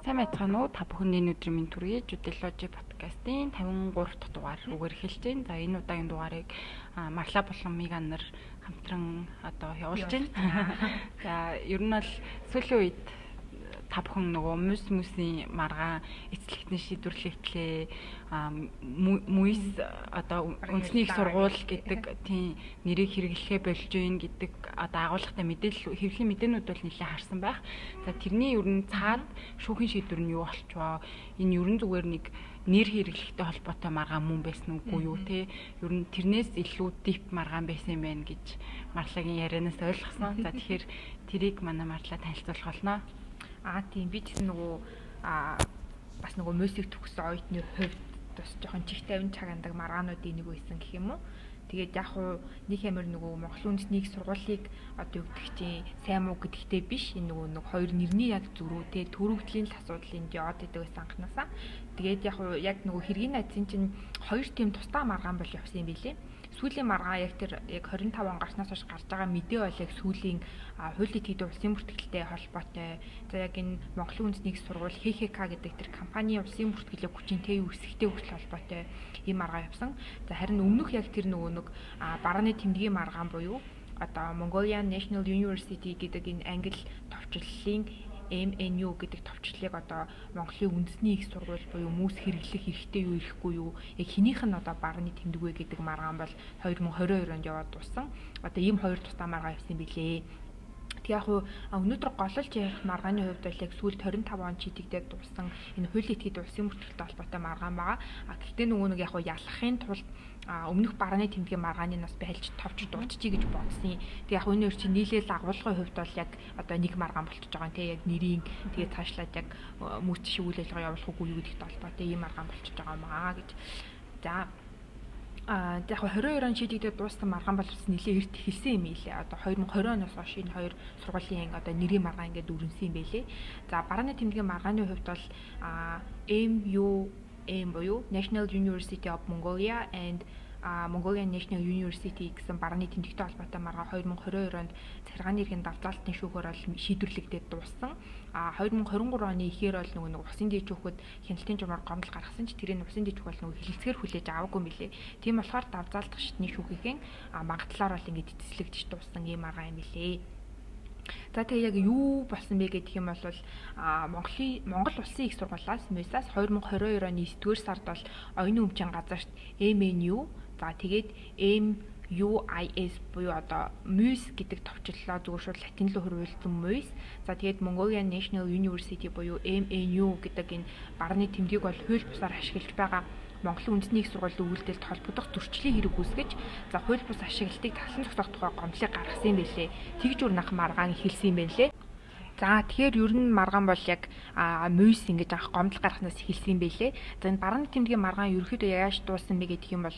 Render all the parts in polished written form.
Сайн байцгаана уу? Та бүхэний өнөөдрийн минь төргий Жуделожи подкастын 53 дахь дугаар үгээр эхэлж байна. За энэ удаагийн дугаарыг Марла болон Меган нар хамтран явуулж байна. За ер нь бол сүүлийн үед та бүхэн нөгөө мөсийн маргаан эцлэгтэн шийдвэрлэгдлээ мүйс үндэсний их сургууль гэдэг тийм нэрийг хэрэглэхээ болж байна гэдэг агуулгатай мэдээлэл хэвлэлийн мэдээнүүд бол нэлээд харсан байх. За тэрний ер нь цаад шүүхийн шийдвэр нь юу болчихвоо? Энэ ер нь зүгээр нэг нэр хэрэглэхтэй холбоотой маргаан мөн байсан үгүй юу те? Ер нь тэрнээс илүү дип маргаан байсан юм байна гэж Марлагийн ярианаас ойлгосон. За тэгэхээр тэрийг манай Марла танилцуулах болно. Тийм би ч нөгөө бас нөгөө мөсийг төгссөн оюутны хувьд бас жоохон чих тавин чагандаг маргаануудын нэг байсан гэх юм уу. Тэгээд яг хуу нэг хэмээр нөгөө Монголын үндэсний их сургуулийг одоо юу гэдэг чинь сайн муу гэдэгтэй биш энэ нөгөө хоёр нэрний яг зөрүү те төрөвдлийн асуудлын яваад идэг байсан анханасаа. Тэгээд яг нөгөө хэргийн найзын чинь хоёр тийм тусдаа маргаан бол явсан юм билээ. Сүүлийн маргаан яг тэр яг 25 он гарснаас хойш гарч байгаа мэдээ бол яг сүүлийн хуулийн төдий улсын бүртгэлтэй холбоотой. За яг энэ Монголын үндэсний их сургууль ХХК гэдэг тэр компани улсын бүртгэлийг хүчинтэй үүсгэхтэй хүртэл холбоотой ийм маргаан явсан. За харин өмнөх яг тэр нөгөө нэг барааны тэмдгийн маргаан буюу одоо Mongolian National University гэдэг энэ англи товчлолын MNU гэдэг товчлолыг одоо Монголын үндэсний их сургууль буюу мөс хэрэглэх хэрэгтэй юу ирэхгүй юу яг хинийх нь одоо барааны тэмдэг вэ гэдэг маргаан бол 2022 онд яваад дууссан. Одоо ийм хоёр тусдаа маргаан явсан билээ. Тэг яг өнөөдөр голлож ярих маргааны хувьд бол яг сүүлд 25 он чийдэгдээд дууссан энэ хуулийн этгээд улсын бүртгэлтэй холбоотой маргаан байгаа. Гэхдээ нөгөө нэг яг ялахын тулд өмнөх барааны тэмдгийн маргааны нас би хальж товч дурдчихъя гэж бодсон. Тэг яг өнөр чи нийлээл агуулгын хувьд бол яг одоо нэг маргаан болчихж байгаа юм те яг нэрийн тэгээ цаашлаад яг мөс шиг үйл ажиллагаа явуулах үгүй юу гэдэгт холбоотой ийм маргаан болчихж байгаа юм аа гэж. За яг 22 он шийдэгдээд дууссан маргаан бол нэлээд эрт эхэлсэн юм ийлээ. Одоо 2020 оноос хойш энэ хоёр сургуулийн одоо нэрийн маргаан ингээд өрнсөн юм байлээ. За барааны тэмдгийн маргааны хувьд бол MUM буюу National University of Mongolia and Mongolian National University гэсэн барааны тэмдэгтэй холбоотой маргаан 2022 онд захиргааны эрхийн давтаалтын шүүхээр бол шийдвэрлэгдээд дууссан. 2023 оны ихээр бол нөгөө усын дээд шүүхэд хяналтын журмаар гомдол гаргасан ч тэрийг усын дээд шүүх бол нөгөө хэлэлцгээр хүлээж аваагүй мөлий. Тийм болохоор давтаалтах шатны шүүхийн магадлалаар бол ингэж эцэслэгдэж дууссан ийм маргаан юм билээ. За тэгээ яг юу болсон бэ гэх юм бол Монгол улсын их сургуулиас МУИС-аас 2022 оны 9-р сард бол оюуны өмчийн газарт MNU за тэгээд MUIS буюу одоо МУИС гэдэг товчлолоо зүгээр шууд латин руу хөрвүүлсэн МУИС. За тэгээд Mongolian National University буюу MNU гэдэг энэ барааны тэмдгийг бол хууль бусаар ашиглаж байгаа Монголын үндэсний их сургуулийн өгүүлэлтэд холбогдох зөрчлийн хэрэг үүсгэж за хууль бус ашиглалтыг таслан зогсоох тухай гомдлыг гаргасан юм байлээ. Тэгж өрнөх маргаан эхэлсэн юм байлээ. За тэгэхээр ер нь маргаан бол яг мүйс ингэж анх гомдол гаргаснаас эхэлсэн юм байлээ. За энэ барааны тэмдгийн маргаан ерөөхдөө яаж дууссан бэ гэдэг юм бол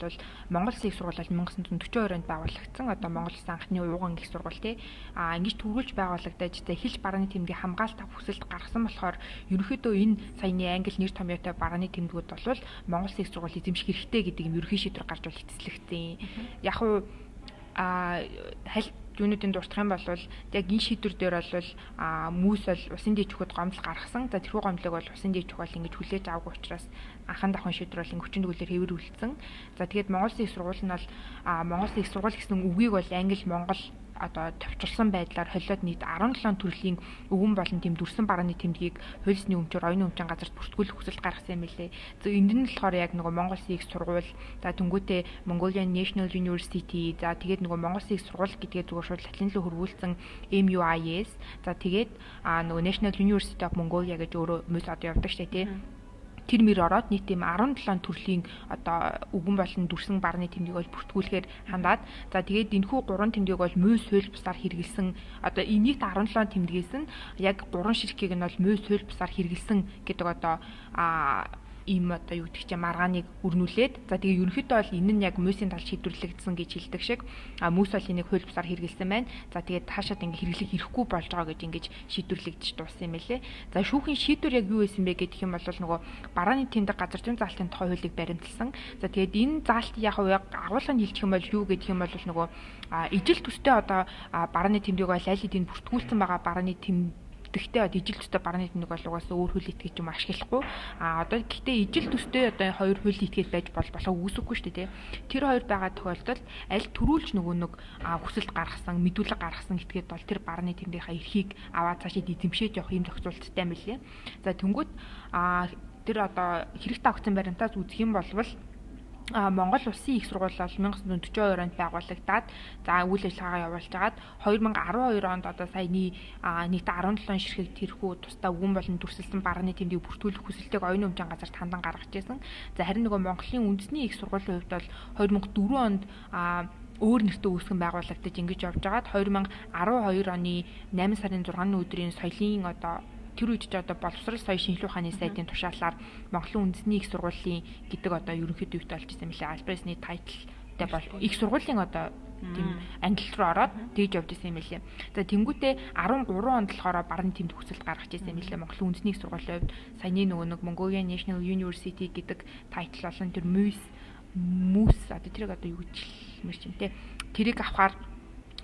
Монгол Улсын их сургууль 1942 онд байгуулагдсан. Одоо Монгол Улсын анхны ууган их сургууль те ингэж төрүүлж байгуулагдаж эхэлж барааны тэмдгийн хамгаалалт хүсэлт гаргасан болохоор ерөөхдөө энэ саяны англи нэр томьёотой барааны тэмдгүүд бол Монгол Улсын их сургууль эзэмших хэрэгтэй гэдэг юм ерөнхий шийдвэр гарч эцэслэгдсэн. Яг хуу хальт юунуудын дуртах юм бол яг энэ шийдвэр дээр бол мөс бол усын дээд шүүхэд гомдол гаргасан. За тэрхүү гомдлыг бол усын дээд шүүх бол ингэж хүлээж аваагүй учраас анхан давхан шийдвэр бол ингэ хүчин төгөлөөр хэвэрүүлсэн. За тэгээд Монгол Улсын их сургууль нь бол Монгол Улсын их сургууль гэсэн үгийг бол англи монгол одоо товчилсан байдлаар холиод нийт 17 төрлийн өвгөн болон тэм дүрсэн барааны тэмдгийг хуулисны өмчөөр оюуны өмчийн газарт бүртгүүлэх хүсэлт гаргасан юм билээ. За энд нь болохоор яг нөгөө Монгол Улсын их сургууль, за тэнгуүтээ Mongolian National University, за тэгээд нөгөө Монгол Улсын их сургууль гэдгээ зүгээр шууд латин руу хөрвүүлсэн MUIS, за тэгээд нөгөө National University of Mongolia гэж өөрөө мөс одоо явдаг штэ тий. Тэр мөр ороод нийт юм 17 төрлийн одоо өвгөн болон дүрсэн барны тэмдгийг бол бүртгүүлэхээр хандаад за тэгээд энэхүү 3 тэмдгийг бол мөс хууль бусаар хэрэгэлсэн одоо нийт 17 тэмдгээс нь яг 3 ширхгийг нь бол мөс хууль бусаар хэрэгэлсэн гэдэг одоо ийм одоо юу гэдэг чинь маргааныг өрнүүлээд за тэгээ ерөнхийдөө бол энэ нь яг мөсийн тал шийдвэрлэгдсэн гэж хэлдэг шиг мөс бол энийг хууль бусаар хэрэгэлсэн байна. За тэгээд таашаад ингээ хэрэглэх хэрэггүй болж байгаа гэж ингэж шийдвэрлэгдэж дууссан юм байлээ. За шүүхийн шийдвэр яг юу байсан бэ гэдэг юм бол нөгөө барааны тэмдэг газар зүйн заалтын тухай хуулийг баримталсан. За тэгээд энэ заалт яг агуулгыг хэлчих юм бол юу гэдэг юм бол нөгөө ижил төстэй одоо барааны тэмдэг бол аль хэдийн бүртгүүлсэн байгаа барааны тэмдэг бүртгэгтэй ижил төстэй барааны тэмдэг бол угаасаа өөр хөл итгэж юм ашиглахгүй. Одоо гэхдээ ижил төстэй одоо хоёр хөл итгээд байж болохоо үүсэхгүй шүү дээ. Тэр хоёр байгаа тохиолдолд аль төрүүлж нөгөө нэг хүсэлт гаргасан, мэдүүлэг гаргасан этгээд бол тэр барааны тэмдгийнхаа эрхийг аваад цаашид эзэмшээд явах юм зохицуулттай юм билээ. За тэнгүүт тэр одоо хэрэгтэй авсан баримтаас үзэх юм бол Монгол Улсын их сургууль бол 1942 онд байгуулагдаад за үйл ажиллагаа явуулж агаад 2012 онд одоо саяны нийт 17 ширхэг тэрхүү тусдаа өгөн болон дүрсэлсэн барааны тэмдгийг бүртгүүлэх хүсэлтийг оюун өмчийн газарт хандан гаргаж ирсэн. За харин нөгөө Монголын үндэсний их сургуулийн хувьд бол 2004 онд өөр нэртэй үүсгэн байгуулагдаж ингэж явж байгаад 2012 оны 8 сарын 6-ны өдрийн соёлын одоо тэр үед ч одоо боловсрол соёлын шинжилгээ ухааны сайдын тушаалаар Монголын үндэсний их сургуулийн гэдэг одоо ерөнхийдөө юутай болж ирсэн мэлээ. Альбресны тайтлтай бол их сургуулийн одоо тийм англи руу ороод тэгж явж ирсэн юм лээ. За тэнгуүтээ 13 онд болохоор барааны тэмдэг хүсэлт гаргаж ирсэн юм лээ. Монголын үндэсний их сургуулийн хувьд саяны нөгөө Mongolian National University гэдэг тайтл болон тэр мөс одоо тэрийг одоо юу гэж хэлмэр чинь те тэрийг авахаар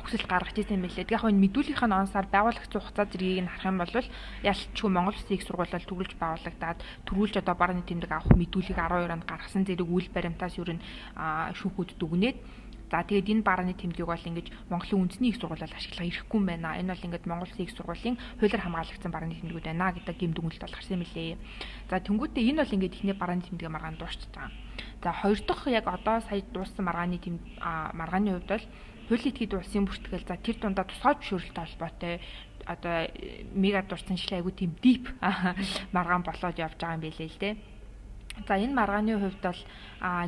хүсэлт гаргаж ирсэн юм билээ. Яг энэ мэдүүлгийнхаа онсаар байгуулагдсан хугацаа зэргийг нь харах юм бол ялчгүй Монгол Улсын их сургуулиар төрүүлж байгуулагдаад төрүүлж одоо барааны тэмдэг авах мэдүүлгийг 12 онд гаргасан зэрэг үйл баримтаас юу н шүүхүүд дүгнээд за тэгээд энэ барааны тэмдгийг бол ингэж Монголын үндэсний их сургуулиар ашиглах эрхгүй юм байна. Энэ бол ингэж Монгол Улсын их сургуулийн хуулиар хамгаалагдсан барааны тэмдгүүд байна гэдэг юм дүгнэлт бол гарсан юм билээ. За тэнгуүтээ энэ бол ингэж ихний барааны тэмдгийг маргаан дуусчихж байгаа. За хоёр дахь яг одоо сая дууссан маргааны маргааны хувьд бол хууль этгээд улсын бүртгэл за тэр дундаа тусгай зөвшөөрөлтөй холбоотой одоо мега дурсан шилээ айгуу тийм дип маргаан болоод явж байгаа юм билээ л дээ. За энэ маргааны хувьд бол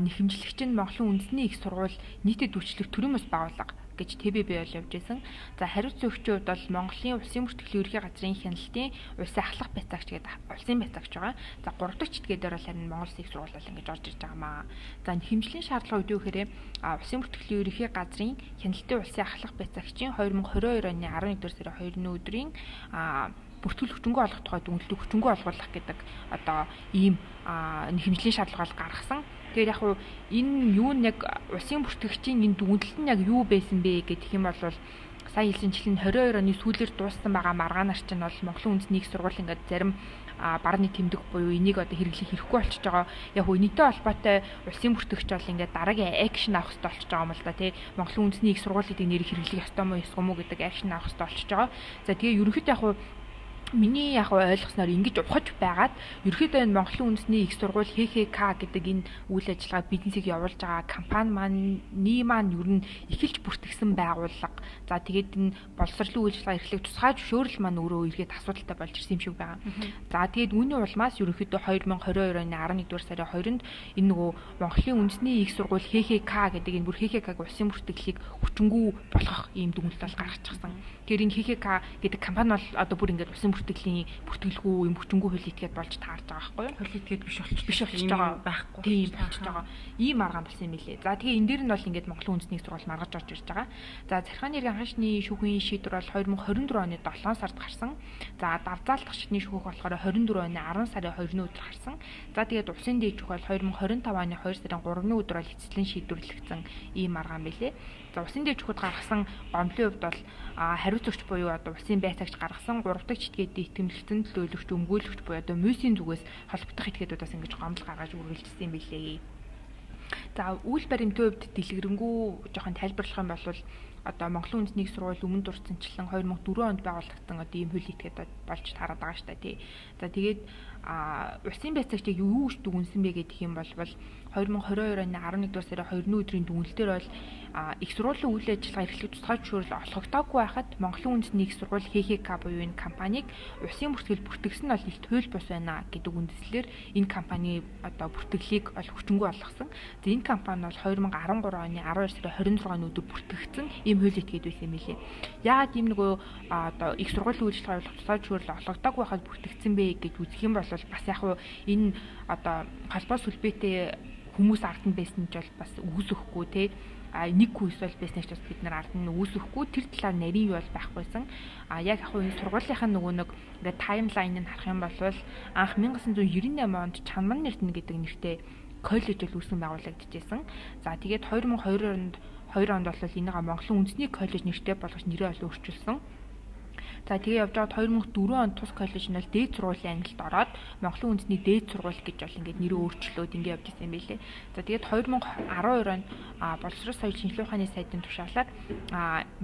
нэхэмжлэгч нь Монголын үндэсний их сургууль нийтэд үйлчлэх төрийн бас байгууллага гэж ТББ бол явж исэн. За хариуцсан өгчийн хувьд бол Монголын улсын бүртгэлийн ерөнхий газрын хяналтын улсын ахлах байцаагч гэдэг улсын байцаагч байгаа. За 3 дахь читгэдээр бол харин Монгол Улсын их сургууль бол ингэж орж ирж байгаа маа. За нэхэмжлийн шаардлага үгүй гэхээр улсын бүртгэлийн ерөнхий газрын хяналтын улсын ахлах байцаагчийн 2022 оны 11 сарын 2-ны өдрийн бүртгэл хүчингү олох тухай дүгнэлтийг хүчингү олгуулах гэдэг одоо ийм нэхэмжлийн шаардлага гаргасан. Тэгэхээр яг хуу энэ юу нэг улсын бүртгэгчийн энэ дүгнэлт нь яг юу байсан бэ гэх юм бол сая хэлсэнчлэн 22 оны сүүлээр дууссан байгаа маргаанаар чинь бол Монголын үндэсний их сургууль ингээд зарим барааны тэмдэг буюу энийг одоо хэрэглэх хэрэггүй болчихж байгаа. Яг хөө нийтэд холбоотой улсын бүртгэгч бол ингээд дараагийн акшн авах хэрэгтэй болчихж байгаа юм л да тий. Монголын үндэсний их сургууль гэдэг нэрийг хэрэглэх ёстой мó ёсгүй мó гэдэг акшн авах хэрэгтэй болчихж байгаа. За тэгээ ерөнхийдөө яг хуу миний яг ойлгосноор ингэж ухаж байгаад ерөөхдөө энэ Монголын үндэсний их сургууль ХХК гэдэг энэ үйл ажиллагаа бизнесийг явуулж байгаа компани маань ер нь эхэлж бүртгэгсэн байгууллага. За тэгээд энэ боловсролын үйл ажиллагаа эрхлэх тусгай зөвшөөрөл маань өөрөө эргээд асуудалтай болж ирсэн юм шиг байгаа. За тэгээд үүний улмаас ерөөхдөө 2022 оны 11 сарын 2-нд энэ нөгөө Монголын үндэсний их сургууль ХХК гэдэг энэ бүр ХХК-г улсын бүртгэлийг хүчингү болгох ийм дүгнэлт бол гаргачихсан. Тэгэхээр энэ ХХК гэдэг компани бол одоо бүр ингээд улсын бүртгэлийн бүртгэлгүй юм хүчингү хөл итгээд болж таарж байгаа байхгүй юу? Хөл итгээд биш болчихж байгаа байхгүй. Тийм болчихж байгаа. Ийм маргаан болсон юм билээ. За тэгээ энэ дээр нь бол ингээд Монголын үндэсний их сургууль маргаж орж ирж байгаа. За Захиргааны эргийн анхаачны шүүхийн шийдвэр бол 2024 оны 7 сард гарсан. За давзаалдах шатны шүүх болохоор 24 оны 10 сарын 2-ны өдөр гарсан. За тэгээд улсын дээд шүүх бол 2025 оны 2 сарын 3-ны өдөр бол эцэслэн шийдвэрлэгдсэн ийм маргаан билээ. За улсын дээд шүүхэд гаргасан гомдлын хувьд бол хариуцагч буюу одоо улсын байцаагч гаргасан 3 дахь читгэдэд тэмдэглэсэн төлөөлөгч өмгөөлөгч буюу одоо МОС-ийн зүгээс холбогдох этгээдүүдээс ингэж гомдол гаргаж үргэлжилсэн билээ. За үйл баримтын хувьд дэлгэрэнгүй жоохон тайлбарлах юм бол одоо Монголын үндэсний их сургууль өмнө дурдсанчлан 2004 онд байгуулагдсан одоо ийм хөл этгээд болж таарад байгаа шүү дээ тий. За тэгээд улсын байцаагчийг юу гэж дүгнсэн бэ гэдэг юм бол 2022 оны 11 сарын 2-ны өдрийн дүгнэлтээр бол их сургуулийн үйл ажиллагаа эрхлэх тусгай зөвшөөрөл олгогдоогүй байхад Монголын үндэсний их сургууль ХХК буюу энэ компанийг улсын бүртгэл бүртгэгсэн нь бол их туйл бус байна гэдэг үндслээр энэ компани одоо бүртгэлийг хүчингү олгосон. За энэ компани бол 2013 оны 12 сарын 26-ны өдөр бүртгэгдсэн ийм хууль этгээд байсан юм билээ. Яагаад ийм нөгөө одоо их сургуулийн үйл ажиллагаа тусгай зөвшөөрөл олгогдоогүй байхад бүртгэгдсэн бэ гэж үзэх юм бол бас яг хуу энэ одоо холбоо сүлбэтэй хүмүүс ард нь байсан ч бол бас үүсэхгүй тий нэг хүнс бол байснаас ч бас бид нар ард нь үүсэхгүй тэр талаар нарийн юу бол байхгүйсэн яг энэ сургуулийнхаа нөгөө нэг ингээд таймлайн нь харах юм бол анх 1998 онд Чанман Эрдэнэ гэдэг нэртэй коллеж бол үүсгэн байгуулагдчихсэн. За тэгээд 2022 онд бол энийгээ Монголын үндэсний коллеж нэртэй болгож нэрээ ол өөрчилсөн. За тэгээ явж байгаад 2004 онд тус коллеж нь бол дээд сургуулийн ангилалд ороод Монголын үндэсний дээд сургууль гэж бол ингээд нэрээ өөрчлөөд ингээд явж байсан юм байлээ. За тэгээд 2012 онд боловсрол соёл шинжилгээ ухааны сайдын тушаалаар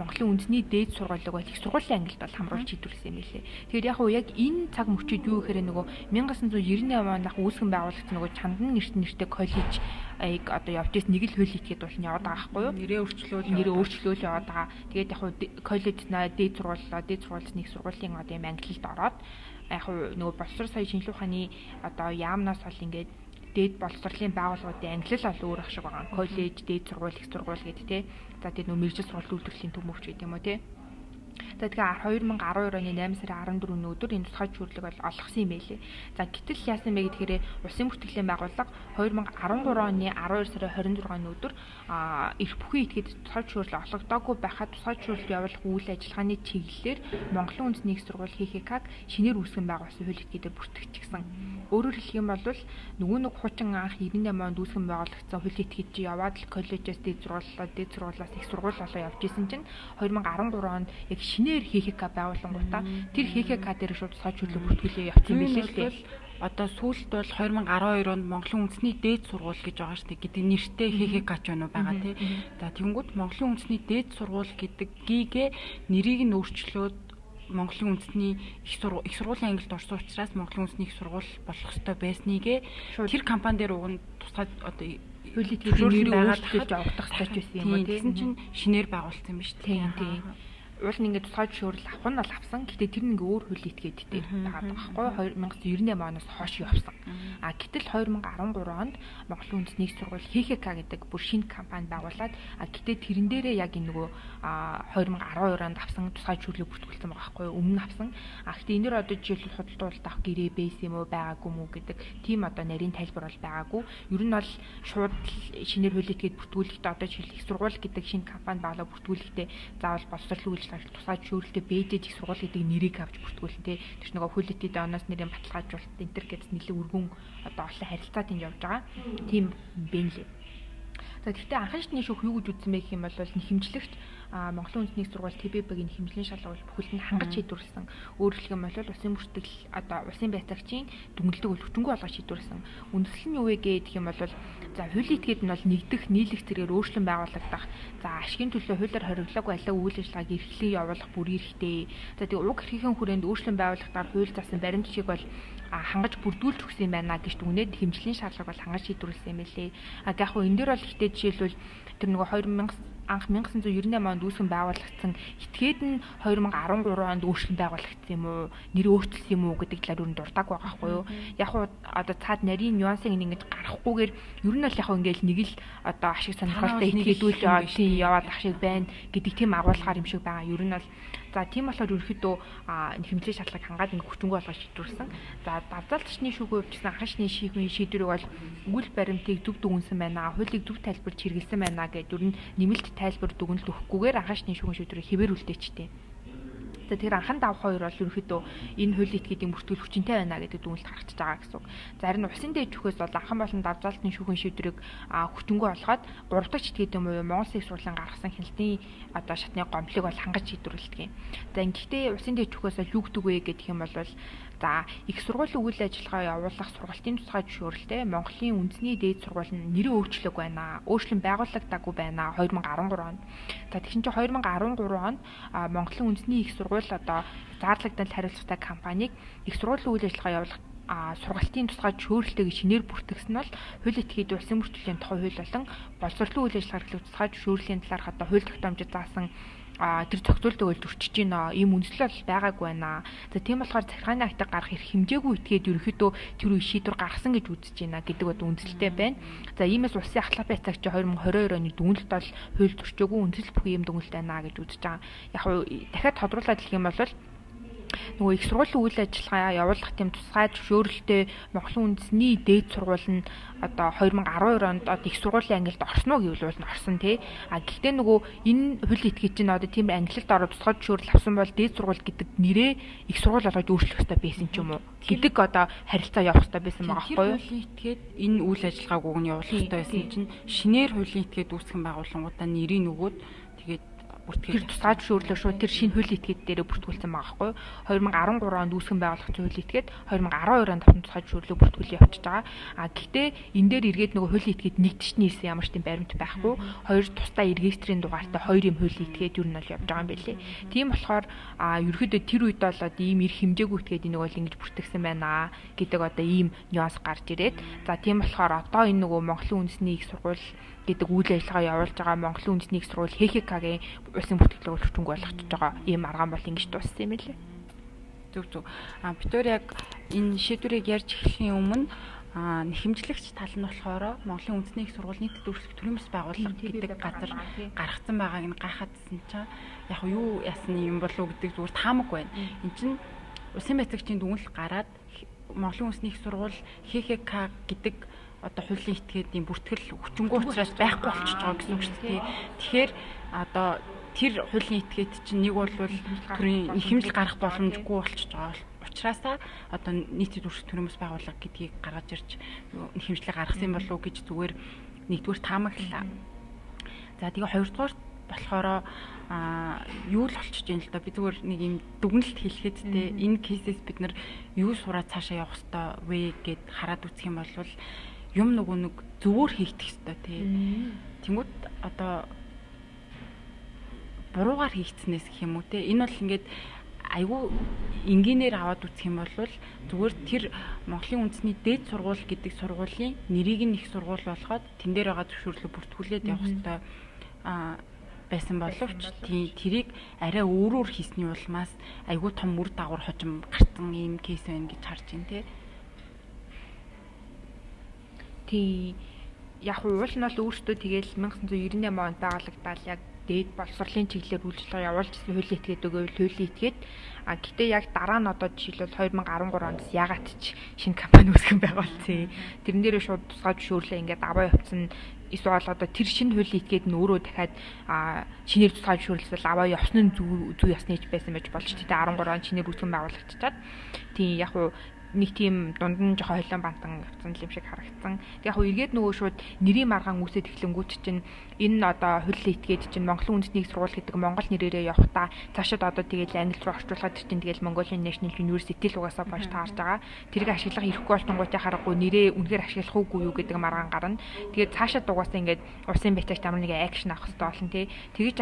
Монголын үндэсний дээд сургуулийг бол их сургуулийн ангилалд бол хамруулж шийдвэрлэсэн юм байлээ. Тэгэхээр яг энэ цаг мөчид юу гэхээр нөгөө 1998 онд үүсгэн байгуулагдсан нөгөө Чандан нэртэй коллеж одоо явж ирсэн нэг л хууль этгээд бол яваад байгаа байхгүй юу? Нэрээ өөрчлөөл яваад байгаа. Тэгээд яг коллеж дээд сургууль нэг сургуулийн одоо юм ангилалд ороод яг нөгөө боловсрол соёл шинжилгээ ухааны одоо яамнаас бол ингээд дээд боловсролын байгууллагуудын ангилал бол өөр ах шиг байгаа. Коллеж, дээд сургууль, их сургууль гэдэг тий. За тэгээд нөгөө мэргэжил сургалт үйлдвэрлэлийн төмөвч гэдэг юм уу тий. Тэгэхээр 2012 оны 8 сарын 14-ний өдөр энэ тусгай зөвшөөрлөг бол олгосон юм байлээ. За гэтэл яасан бэ гэхээр Улсын бүртгэлийн байгууллага 2013 оны 12 сарын 26-ны өдөр эрх бүхий этгээд тусгай зөвшөөрлөг олгодоогүй байхад тусгай зөвшөөрлөг явуулах үйл ажиллагааны чиглэлээр Монголын үндэсний их сургууль ХХК-г шинээр үүсгэн байгуулсан хууль этгээдээр бүртгэгдчихсэн. Өөрөөр хэлэх юм бол нөгөө хуучин анх 98 онд үүсгэн байгуулагдсан хууль этгээд чи яваад л коллежээс дээд сургуулиас их сургууль болоо явж исэн чинь 2013 онд яг шинээр ХХК байгуулангуудаа тэр ХХК дээр шууд тусгай зөвшөөрлөг бүртгүүлээ явуулсан юм билээ л дээ. Одоо сүүлд бол 2012 онд Монголын үндэсний дээд сургууль гэж байгаа шүү дээ гэдэг нэртэй ХХК ч байгаа тий. За тэгэнгүүт Монголын үндэсний дээд сургууль гэдэг гигээ нэрийг нь өөрчлөөд Монголын үндэсний их сургуулийн ангилалд орсон учраас Монголын үндэсний их сургууль болох ёстой байсныг тэр компани дээр уг нь тусгай одоо хууль этгээдийн нэрийг өөрчлөж авах хэрэгтэй ч байсан юм уу тий. Тэгсэн чинь шинээр байгуулсан юм шүү дээ. Тийм. Уул нь ингээд тусгай зөвшөөрөл авах нь бол авсан. Гэтэ тэр нэг өөр хууль этгээдтэй байгаа байхгүй 1998 оноос хойш явсан. Гэтэл 2013 онд Монголын үндэсний сургууль ХХК гэдэг бүр шинэ компани байгуулад гэтэ тэрэн дээрээ яг энэ нөгөө 2012 онд авсан тусгай зөвшөөрлөг бүртгүүлсэн байгаа байхгүй өмнө авсан. Гэтэ энэ дэр одоо жишээлбэл худалдуулалт авах гэрээ байсан юм уу байгаагүй мүү гэдэг тийм одоо нарийн тайлбар бол байгаагүй. Ер нь бол шууд шинээр хууль этгээд бүртгүүлэхдээ одоо жишээл их сургууль гэдэг шинэ компани байгуулаад бүртгүүлэхдээ заавал боловсрол тусгай зөвшөөрлөлтөд бэжэж их сургууль гэдэг нэрийг авч бүртгүүлсэн тий. Тэр нөгөө хууль этгээдийн оноос нэрийн баталгаажуулалт энэ төр гэдс нэлээд өргөн одоо олон харилцаа тэнд явж байгаа. Тийм бэ лээ. За гэхдээ анхан шатны шүүх юу гэж үзсэн бэ гэх юм бол нэхэмжлэгч Монголын үндэсний сургууль ТББ-гийн нэхэмжлийн шалгуулт бүхэлд нь хангаж шийдвэрлсэн. Өөрөөр хэлэх юм бол улсын бүртгэл одоо улсын байцаагчийн дүнэлтийг хүчингү болгож шийдвэрлсэн. Үндэслэл нь юу вэ гэх юм бол за хуулийн этгээд нь бол нэгдэх нийлэх зэргээр өөрчлөн байгуулагдах. За ашигын төлөө хуулиар хориглоогүй алаа үйл ажиллагааг эрхлэн явуулах бүр эрхтэй. За тэгээ уг эрхийн хүрээнд өөрчлөн байгуулагдахаар хууль заасан баримт жишээг бол хангаж бүрдүүлж өгсөн юм байна гэж дүгнээд хэмжлийн шаардлага бол хангаж шийдвэрлсэн юм байлээ. Яг хөө энэ дээр бол ихтэй жишээлбэл тэр нөгөө 1998 онд үүсгэн байгуулагдсан этгээд нь 2013 онд өөрчлөн байгуулагдсан юм уу нэр өөрчилсөн юм уу гэдэг талаар юу дурдаг байгаа байхгүй юу. Яг уу одоо цаад нарийн нюансыг ингэж гарахгүйгээр ер нь бол яг ингээл нэг л одоо ашиг сонирхолтой этгээдүүл яваад ах шиг байна гэдэг тийм агуулгаар юм шиг байгаа. Ер нь бол за тийм болохоор ерөөхдөө хэмжээ шатлаг хангаад ингэ хүчингү болгож шийдвэрлсэн. За давзаалтчны шүүхөө өвчсөн анхны шийдвэрийг бол үйл баримтыг зөв дүгнсэн байна. Хуулийг зөв тайлбар чиргэлсэн байна гэдэг ер нь нэмэлт тайлбар дүгнэлт өгөхгүйгээр анхны шүүхийн шийдвэрийг хэвээр үлдээчтэй. Тэгэхээр анхан давх хоёр бол ерөөхдөө энэ хууль этгээдийн бүртгэл хүчинтэй байна гэдэг дүгнэлт гаргаж байгаа гэсэн үг. За харин улсын дээд шүүхээс бол анхан болон давзаалтын шүүхийн шийдвэрийг хүчингү болгоод 3 дахь этгээдийн буюу Монгол Улсын их сурлын гаргасан хяналтын одоо шатны гомдлыг бол хангаж шийдвэрлэдэг. За ингэхдээ улсын дээд шүүхээс бол юу гэдэг вэ гэх юм бол за их сургуулийн үйл ажиллагаа явуулах сургалтын тусгай зөвшөөрлөлтэй Монголын үндэсний дээд сургууль нь нэрээ өөрчлөг байна. Өөрчлөн байгуулагдаагүй байна 2013 онд. За тэгсэн чинь 2013 онд Монголын үндэсний их сургууль одоо заарлагдал хариуцлагатай компаниг их сургуулийн үйл ажиллагаа явуулах сургалтын тусгай зөвшөөрлөлтэйг шинээр бүртгэсэн бол хууль этгээдийн улсын бүртгэлийн тухай хууль болон боловсролын үйл ажиллагаа эрхлэх тусгай зөвшөөрлийн талаарх одоо хууль тогтоомжид заасан тэр зохицуултыг бол зөрчиж байна. Ийм үндэслэл бол байгаагүй байна. За тийм болохоор захиргааны актыг гаргах эрх хэмжээгүй этгээд ерөөхдөө тэр үе шийдвэр гаргасан гэж үзэж байна гэдэг бод үндэслэлтэй байна. За иймээс улсын ахлах байцаагч 2022 оны дүгнэлт бол хууль зөрчөөгүй үндэслэл бүхэн юм дүгнэлт байна гэж үзэж байгаа. Яг дахиад тодруулаад хэлэх юм бол нөгөө их сургуулийн үйл ажиллагаа явуулах тийм тусгай зөвшөөрөлтөй Монголын үндэсний дээд сургууль нь одоо 2012 онд их сургуулийн ангилалд орсон уу гэвэл нь орсон тий. Гэхдээ нөгөө энэ хууль этгээд чинь одоо тийм ангилалд ороод тусгай зөвшөөрөл авсан бол дээд сургууль гэдэг нэрээ их сургууль болгож өөрчлөх хэрэгтэй байсан ч юм уу гэдэг одоо харилцаа явах хэрэгтэй байсан байгаа байхгүй юу? Хуулийн этгээд энэ үйл ажиллагааг уг нь явуулах хэрэгтэй байсан чинь шинээр хуулийн этгээд үүсгэн байгуулангуудаа нэрийг өгөөд тэгээд тэр тусгай зөвшөөрлөөр шууд тэр шинэ хууль этгээд дээр бүртгүүлсэн байгаа байхгүй 2013 онд үүсгэн байгуулагдсан хууль этгээд 2012 онд давтан тусгай зөвшөөрлөөр бүртгүүлээ явчихж байгаа. Гэхдээ энэ дээр эргээд нөгөө хууль этгээд нэгдэж нийсэн ямар ч тийм баримт байхгүй. Хоёр тусдаа регистрийн дугаартай хоёр юм хууль этгээд юу нь бол явж байгаа юм байлээ. Тийм болохоор ерөөдөө тэр үед болоод ийм их хэмжээгүй этгээд энэ бол ингэж бүртгэгдсэн байна гэдэг одоо ийм нюанс гарч ирээд за тийм болохоор одоо энэ нөгөө Монголын үндэсний их сургууль гэдэг үйл ажиллагаа явуулж байгаа Монголын үндэсний их сургууль ХХК-гийн улсын бүртгэлэг өргөжтөнгөө болгочихж байгаа ийм аргаан бол ингэж дууссан юм лээ. Зөв. Бид өөр яг энэ шийдвэрийг ярьж эхлэхийн өмнө нэхэмжлэгч тал нь болохоор Монголын үндэсний их сургууль нийтэд өөрчлөлт төрийн бас байгууллага гэдэг газар гаргацсан байгааг нь гайхаадсан чинь яг юу ясны юм болов уу гэдэг зүгээр таамаг байна. Энд чинь улсын байцаагчдын дүгнэлт гараад Монголын үндэсний их сургууль ХХК гэдэг одоо хуулийн этгээдийн бүртгэл хүчингү учраас байхгүй болчихж байгаа гэсэн үг шүү дээ. Тэгэхээр одоо тэр хуулийн этгээд чинь нэг бол төрийн нэхэмжил гарах боломжгүй болчихж байгаа учраас одоо нийтэд өөрчлөлт төрийн бас байгууллага гэдгийг гаргаж ирж нэхэмжлэг гаргасан болов уу гэж зүгээр нэгдүгээр таамаглалаа. За тэгээ хоёрдугаар болохоор юу л болчихж юм л да. Би зүгээр нэг юм дүгнэлт хэлэхэд те энэ кейсээс бид нар юу сураад цаашаа явах хэрэгтэй вэ гэд хараад үзэх юм бол юм нөгөө нэг зөвөр хийгдэх хэрэгтэй те. Тэнгүүд одоо буруугаар хийгдснээс гэх юм уу те. Энэ бол ингээд айгүй энгийнээр аваад үзэх юм бол зүгээр тэр Монголын үндэсний дээд сургууль гэдэг сургуулийн нэрийг нь их сургууль болгоод тэн дээр байгаа зөвшөөрлөг бүртгүүлээд явах хэрэгтэй байсан боловч тэрийг арай өөрөөр хийсний улмаас айгүй том үр дагавар хожим гарсан ийм кейс байна гэж харж байна те. Тий яг уул нь бол өөртөө тэгэл 1998 онд байгуулагдаад яг дээд боловсролын чиглэлээр үйлчлэгээ явуулжсэн хуулийн этгээд өгөөл хуулийн этгээд гэтээ яг дараа нь одоо жишээлбэл 2013 онд ягаад ч шинэ компани үүсгэн байгуулсан. Тэрэн дээрээ шууд тусгай зөвшөөрлөө ингээд аваа явуулсан. Эсвэл одоо тэр шинэ хуулийн этгээд нь өөрөө дахиад шинээр тусгай зөвшөөрлөсөл аваа явсан нь зүй ясныч байсан байж болж тийм 13 он шинээр үүсгэн байгуулагдчихад тийм яг нэг тийм дунд нь жоохон хойлон бантан явцсан юм шиг харагдсан. Яг хөө эргээд нөгөө шууд нэрийн маргаан үүсээд эхлэнгүүт чинь энэ одоо хуулийн этгээд чинь Монголын үндэсний их сургууль гэдэг Монгол нэрээрээ явахдаа цаашид одоо тэгээд англи руу орчуулгаад чинь тэгээд Mongolian National University л угаасаа болж таарж байгаа. Тэрийг ашиглах ирэхгүй болтонгуудын харахгүй нэрээ үнэхээр ашиглах уугүй юу гэдэг маргаан гарна. Тэгээд цаашид угаасаа ингээд улсын байцаагч амар нэг акшн авах хэрэгтэй болно тий. Тэгэж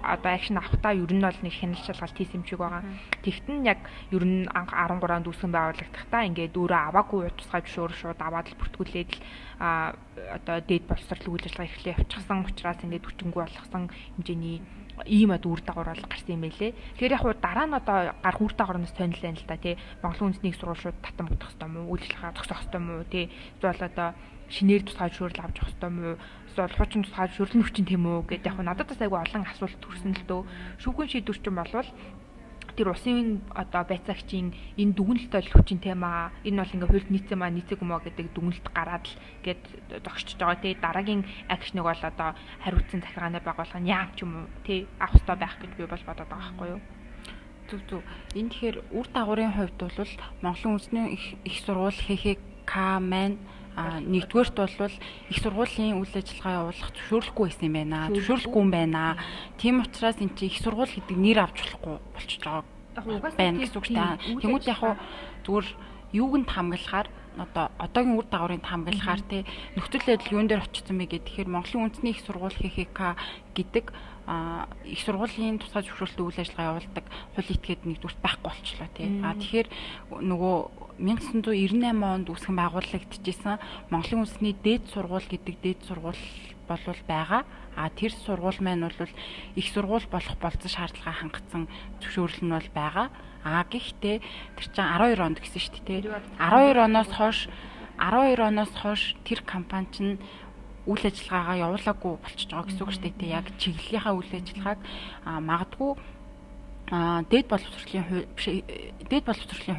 одоо акшн авахдаа ер нь бол нэг хяналт шалгалт хийсэн юм шиг байгаа. Тэгтэн яг ер нь 13 онд үүсгэн байгуулагдах ингээд өөрөө аваагүй тусгай зөвшөөрөл шууд аваад л бүртгүүлээд л одоо дээд боловсрол үйл ажиллагаа эхлэе явчихсан учраас ингээд хүчингү болгосон хэмжээний ийм үр дагавар бол гарсан юм байлээ. Тэгэхээр яг дараа нь одоо гарах үр дагавраас тонилаа л да тий. Монголын үндэсний их сургууль шууд татан бодох хэрэгтэй юм уу? Үйл ажиллагаа зогсоох хэрэгтэй юм уу? Тий. Эсвэл одоо шинээр тусгай зөвшөөрөл авч явах хэрэгтэй юм уу? Эсвэл хуучин тусгай зөвшөөрөл хүчин тийм үү гэдэг яг надад бас айгүй олон асуулт төрсөн л дөө. Шүүхийн шийдвэр чинь болвол тэр улсын одоо байцаагчийн энэ дүгнэлттэй хүчин тема энэ бол ингээ хуульд нийцсэн маа нийцээгүй маа гэдэг дүгнэлт гараад л гээд зогсчихж байгаа тий дараагийн акшныг бол одоо хариуцсан захиргааны байгууллага нь яам ч юм уу тий авах хэрэгтэй байх гэж би бол бодоод байгаа байхгүй юу. Зөв. Энэ тэгэхээр үр дагаврын хувьд бол Монголын үндэсний их сургууль ХХК маань нэгдүгээрт бол их сургуулийн үйл ажиллагаа явуулах зөвшөөрлөхгүй байсан юм байна. Зөвшөөрлөхгүй юм байна. Тийм учраас эн чинь их сургууль гэдэг нэр авч болохгүй болчихж байгаа байна гэсэн үг шүү дээ. Тэнгүүд яг зүгээр юуг нь хамгаалахаар одоогийн үр дагаврын хамгаалахаар те нөхцөл байдал юун дээр очсон бэ гэхээр Монголын үндэсний их сургууль ХХК гэдэг их сургуулийн тусгай зөвшөөрлөлт үйл ажиллагаа явуулдаг хуулийн этгээд нэгдүгürt байхгүй болчихлоо тий. Тэгэхээр нөгөө 1998 онд үүсгэн байгуулагдчихсан Монголын үндэсний дээд сургууль гэдэг дээд сургууль болвол байгаа. Тэр сургууль маань бол их сургууль болох болцсон шаардлага хангацсан зөвшөөрөл нь бол байгаа. Гэхдээ тэр чинь 12 онд гэсэн шүү дээ. 12 оноос хойш тэр компани чинь үйл ажиллагаагаа явуулаагүй болчихж байгаа гэсэн үг шүү дээ. Яг чиглэлийнхаа үйл ажиллагааг магадгүй дээд боловсролын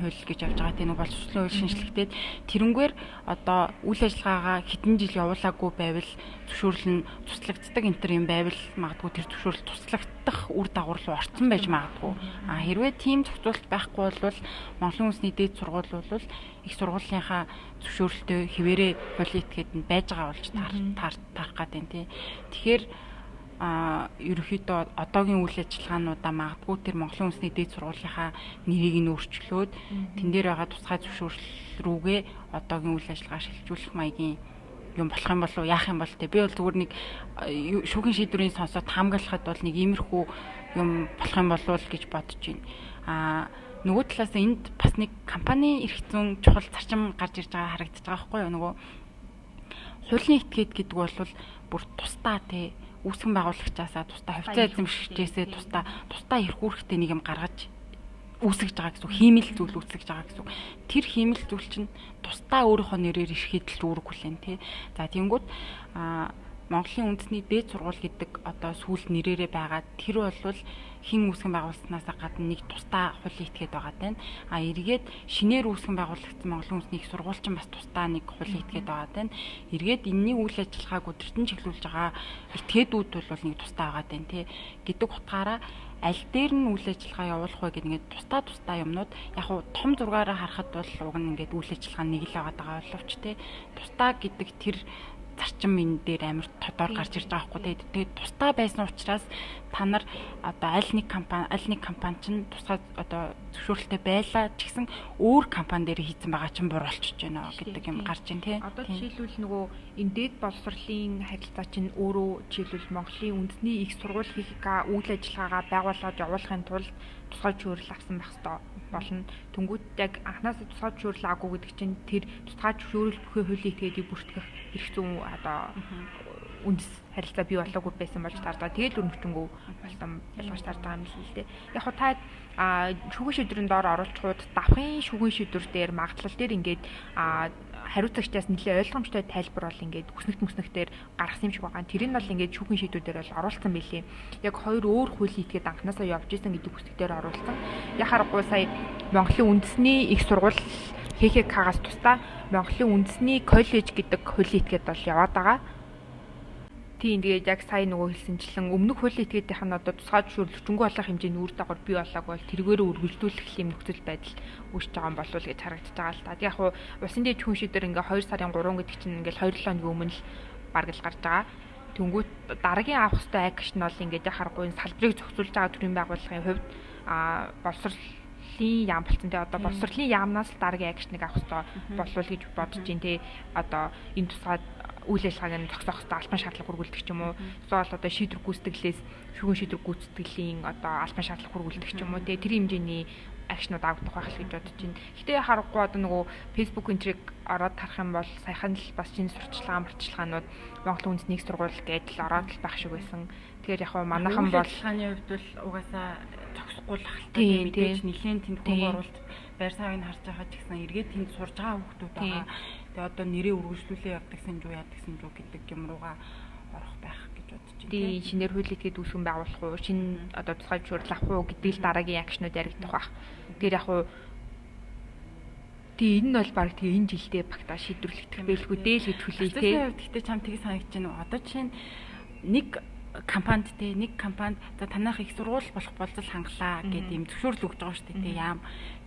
хууль гэж явж байгаа тийм нэг боловсролын хууль шинжилгээтэй тэрнгээр одоо үйл ажиллагаагаа хэдэн жил явуулаагүй байвал зөвшөөрөл нь туслагддаг энэ төр юм байвал магадгүй тэр зөвшөөрөл туслагдах үр дагавар руу орсон байж магадгүй. Хэрвээ тийм зохицуулалт байхгүй бол Монголын үндэсний дээд сургууль бол их сургуулийнхаа зөвшөөрлөлтөө хэвээрээ хуулийн этгээд нь байж байгаа болж тарах гэдэг юм тий. Тэгэхээр ерөнхийдөө одоогийн үйл ажиллагаануудаа магадгүй тэр Монголын үндэсний дээд сургуулийнхаа нэрийг нь өөрчлөөд тэн дээр байгаа тусгай зөвшөөрөл рүүгээ одоогийн үйл ажиллагаа шилжүүлэх маягийн юм болох юм болов яах юм бол те би бол зүгээр нэг шүүхийн шийдвэрийн сонсоод хамгаалахад бол нэг иймэрхүү юм болох юм болов гэж бодож байна. Нөгөө талаас энд бас нэг компани эрх зүйн чухал зарчим гарч ирж байгаа харагдаж байгаа байхгүй юу? Нөгөө хуулийн этикет гэдэг бол бүр тусдаа те үүсгэн байгуулагчаасаа тусдаа хувьцаа эзэмшигчээсээ тусдаа эрх үүрэгтэй нэг юм гаргаж үүсгэж байгаа гэсэн үг, хиймэл зүйл үүсгэж байгаа гэсэн үг. Тэр хиймэл зүйл чинь тусдаа өөрийнхөө нэрээр эрхийдэлж үүрэг хүлээн тий. За тэнгүүд Монголын үндэсний дээд сургууль гэдэг одоо сүүл нэрээрээ байгаа тэр бол хин үүсгэн байгуулснаас гадна нэг тусдаа хуулийн этгээд байгаа тань. Эргээд шинээр үүсгэн байгуулагдсан Монголын үндэсний их сургууль чинь бас тусдаа нэг хуулийн этгээд байгаа тань. Эргээд энэний үйл ажиллагааг өдөртөн чиглүүлж байгаа этгээдүүд бол нэг тусдаа байгаа тань тий. Гэдэг утгаараа аль дээр нь үйл ажиллагаа явуулах вэ гэдэг ингээд тусдаа юмнууд яг хуу том зургаараа харахад бол уг нь ингээд үйл ажиллагаа нэг л байгаа боловч тий. Тусдаа гэдэг тэр зарчим энэ дээр амар тодор гарч ирж байгаа байхгүй тэгээд тусдаа байсан учраас та нар одоо аль нэг компани чинь тусгай одоо зөвшөөрөлтэй байлаа ч гэсэн өөр компани дээр хийцэн байгаа чинь бур болчихж байна гэдэг юм гарч ийн тий. Одоо жишээлбэл нөгөө энэ дээд боловсролын харилцаа чинь өөрөө жишээлбэл Монголын үндэсний их сургууль хийх үйл ажиллагаагаа байгуулад явуулахын тулд тусгай зөвшөөрөл авсан байх ёстой болно. Тэнгүүд яг анханасаа тусгай зөвшөөрөл аваагүй гэдэг чинь тэр тусгай зөвшөөрөл бүхий хуулийн этгээдийг бүртгэх эрх зүйн одоо үндэс харилцаа бий болоогүй байсан болж таардаг. Тэгээд өрнөчтөнгөө болсон ялгаж таардаг юм л дээ. Яг хоо та шүүхийн шийдвэрийн доор оруулчгууд давхын шүүхийн шийдвэр дээр магадлал дээр ингээд хариуцагчдаас нэлээд ойлгомжтой тайлбар бол ингээд хүснэгтээр гаргасан юм шиг байгаа. Тэр нь бол ингээд шүүхийн шийдвэрээр бол оруулсан байлээ. Яг хоёр өөр хуулийн этгээд анханасаа явж исэн гэдэг хүснэгтээр оруулсан. Яг харахгүй сая Монголын үндэсний их сургууль ХХК-гаас тусдаа Монголын үндэсний коллеж гэдэг хуулийн этгээд бол яваад байгаа. Тийм тэгээд яг сая нөгөө хэлсэнчлэн өмнөх хуулийн этгээдийнх нь одоо тусгай зөвшөөрөл өчнгөө олох хэмжээний үр дагавар бий болоог бол тэргээрээ үргэлжлүүлэх юм нөхцөл байдал үүсэж байгаа юм болов уу гэж харагдаж байгаа л та. Яг хуу усын дээд хүн шийдвэр ингээ 2 сарын 3 гэдэг чинь ингээл 2-7 хоногийн өмнө л бараг л гарч байгаа. Тэнгүүт дараагийн авах хэвээр агш нь бол ингээд яг харахгүй салбарыг зохицуулж байгаа төрийн байгууллагын хувьд боловсролын яам болсон тий одоо боловсролын яамнаас л дараагийн агш нэг авах хэвээр болов уу гэж бодож байна тий. Одоо энэ тусгай үйл ажиллагааг нь зогсоох хэрэгтэй албан шаардлага хүргүүлдэг ч юм уу. Эсвэл одоо шийдвэр гүйцэтгэлээс шүүхийн шийдвэр гүйцэтгэлийн одоо албан шаардлага хүргүүлдэг ч юм уу. Тэгээ тэр хэмжээний акшнууд авах байх л гэж бодож байна. Гэтэ харахгүй одоо нөгөө Facebook энтриг ороод харах юм бол саяхан л бас шинэ сурталчилгаанууд Монголын үндэсний их сургууль гэдэл ороод л байх шиг байсан. Тэгэхээр яг хаа манайхан бол хааны хувьд бол угаасаа зогсохгүй л ахaltaй мэдээж нэлийн тэнд хөнгө оруулалт байр савыг харж байгаа ч гэсэн эргээд тэнд сурж байгаа хүмүүс байгаа. Тэгээ одоо нэрээ үргэлжлүүлээ явдаг гэсэн гэдэг юм руугаа орох байх гэж бодож байна. Тийм шинээр хуулийн этгээд үүсгэн байгуулах уу, шинэ одоо тусгай зөвшөөрөл авах уу гэдэг л дараагийн акшнууд яригдах байх. Тэгэхээр яг уу тийм энэ нь бол баг тэгээ энэ жилдээ багтаа шийдвэрлэгдэх байлгүй дээ л гэж хүлээе тий. Гэхдээ чам тийг санагдаж байна. Одоо жишээ нь нэг компанид за танах их сургууль болох болцол хангалаа гэдэг юм зөвшөөрөл өгж байгаа шүү дээ тий. Яам.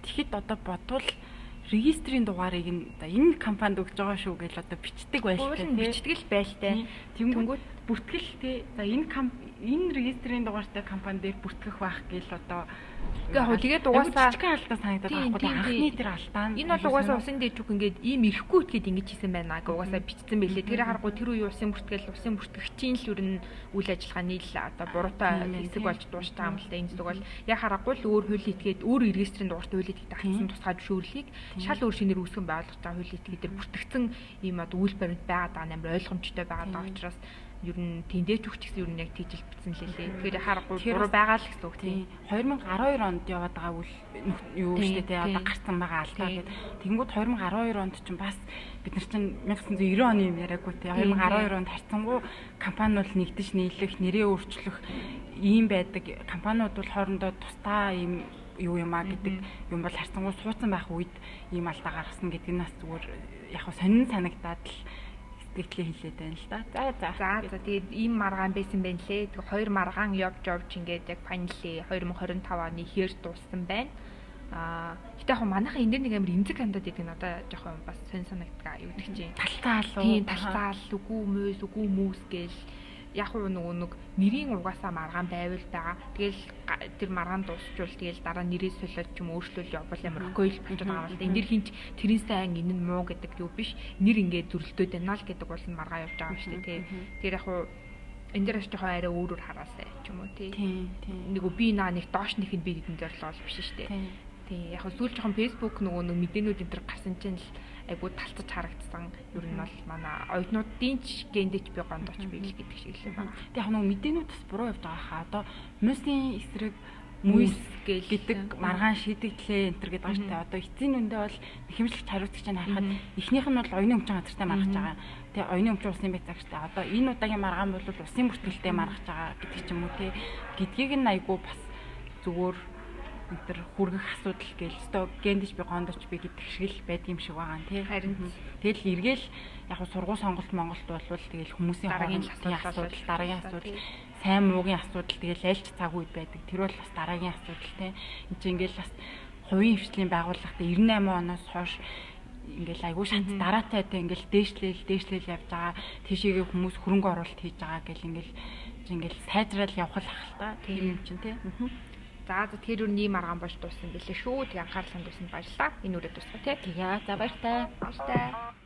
Тэгэхэд одоо бодвол регистрийн дугаарыг энэ компанид өгж байгаа шүү гэж одоо бичдэг байлтай тий. Бичдэг л байлтай. Тэнгүүд бүртгэл тий. За энэ регистрийн дугаартай компани дээр бүртгэх байх гээл одоо тэгээд угаасаа жижигхэн алдаа санагдаад байгаа анхны тэр алдаа нь энэ бол угаасаа усын дээжүүх ингээд ийм ирэхгүй гэдгээд ингэж хийсэн байна гэ угаасаа бичсэн байлээ. Тэр харахгүй тэр үе усын бүртгэгчийн л юу н үйл ажиллагааны л одоо буруутай хэсэг болж дуусч байгаа юм л да. Энэ зүг бол яг харахгүй л өөр хуулийн этгээд өөр регистрийн дугаартай хуулийн этгээд хатсан тусгай зөвшөөрлийг шал өөр шинээр үүсгэн байгуулж байгаа хуулийн этгээдээр бүртгэгдсэн ийм одоо үйл баримт байгаа даа амар ойлгомжтой байгаа учраас ер нь тэндээч өгч гэсэн ер нь яг тийжл бичсэн лээ. Тэгэхээр харахгүй буруу байгаа л гэсэн үг тийм. 2012 онд яваад байгаа үйл юу штэ тий одоо гарсан байгаа алдаа гэдэг. Тэнгүүд 2012 онд ч бас бид нар чинь 1990 оны юм яриаггүй тий 2012 онд харьцангуй компаниуд нэгдэж нийлэх, нэрээ өөрчлөх ийм байдаг. Компаниуд бол хоорондоо тусдаа ийм юу юм а гэдэг юм бол харьцангуй суудсан байх үед ийм алдаа гаргасан гэдэг нь бас зүгээр яг сонин санагдаад л сэтгэлээ хэлээд байна л да. За тэгээд ийм маргаан байсан байна лээ. Тэгээ 2 маргаан явж ингээд яг файнали 2025 оны хэр дууссан байна. Гэтэ яг манайхан энэ нэг амар эмзэг хандаад идэг нь одоо жоохон бас сонь санагдгаа юу гэдэг чинь. Талтаал уу? Тийм талтаал үгүй мөөс гээл яг уу нөгөө нэг нэрийн угаасаа маргаан байвал байгаа. Тэгэл тэр маргаан дуусчвал тэгэл дараа нэрээ солиод ч юм өөрчлөл явбал амар окей л болчиход байгаа л да. Нэр хинч тэрийн сайн энэ нь муу гэдэг юу биш. Нэр ингээд зөрөлдөөд байна л гэдэг бол маргаан явж байгаа юм шүү дээ. Тэр яг уу энэ дээр ч жоохон арай өөрөөр хараасай ч юм уу тий. Нэг би нэг доош нэхэнд би хэдэн зорилго бол биш шүү дээ. Тий яг сүүл жоохон Facebook нөгөө нэг мэдээнүүд энэ төр гарсан чинь л айгуу талцаж харагдсан. Ер нь бол манай оюутнуудын ч гендэж би гондооч би л гэдэг шиг л байна. Тэг яг нөгөө мэдээнүүд бас буруу явж байгаа хаа. Одоо мөсийн эсрэг мүйс гэдэг маргаан шийдэгдлээ энэ төр гэдэг байгаа шүү дээ. Одоо эцсийн үндэ бол хэмжлэгч хариуцагч нь харахад эхнийх нь бол оюуны өмчийн газартай маргаж байгаа. Тэгээ оюуны өмч улсын байц загчтай. Одоо энэ удаагийн маргаан бол усын бүртгэлтэй маргаж байгаа гэдэг ч юм уу тий. Гэдгийг нь айгуу бас зүгээр энэ төр хүргэх асуудал гээл өстой гендэж би гондоч би гэдэг шиг л байдаг юм шиг байгаа тий. Харин тэгэл эргээл яг сургууль сонголт Монголд болвол тэгэл хүмүүсийн дараагийн асуудал сайн муугийн асуудал тэгэл альч цаг үед байдаг. Тэр бол бас дараагийн асуудал тий. Энд чинь ингээл бас хувийн хвшлийн байгууллагатай 98 оноос хойш ингээл айгүй шат дараатайтай ингээл дээшлэл явж байгаа. Тийшээгээ хүмүүс хөрөнгө оруулалт хийж байгаа гэл ингээл сайжрал явах л ах л та. Тийм юм чинь тий. За тэгэхээр ийм маргаан болж дууссан байлээ шүү. Тэгээ анхаарал хандуулсанд баярлалаа. Энэ үрээд дуусгаа тий. За баяртай. Баяртай.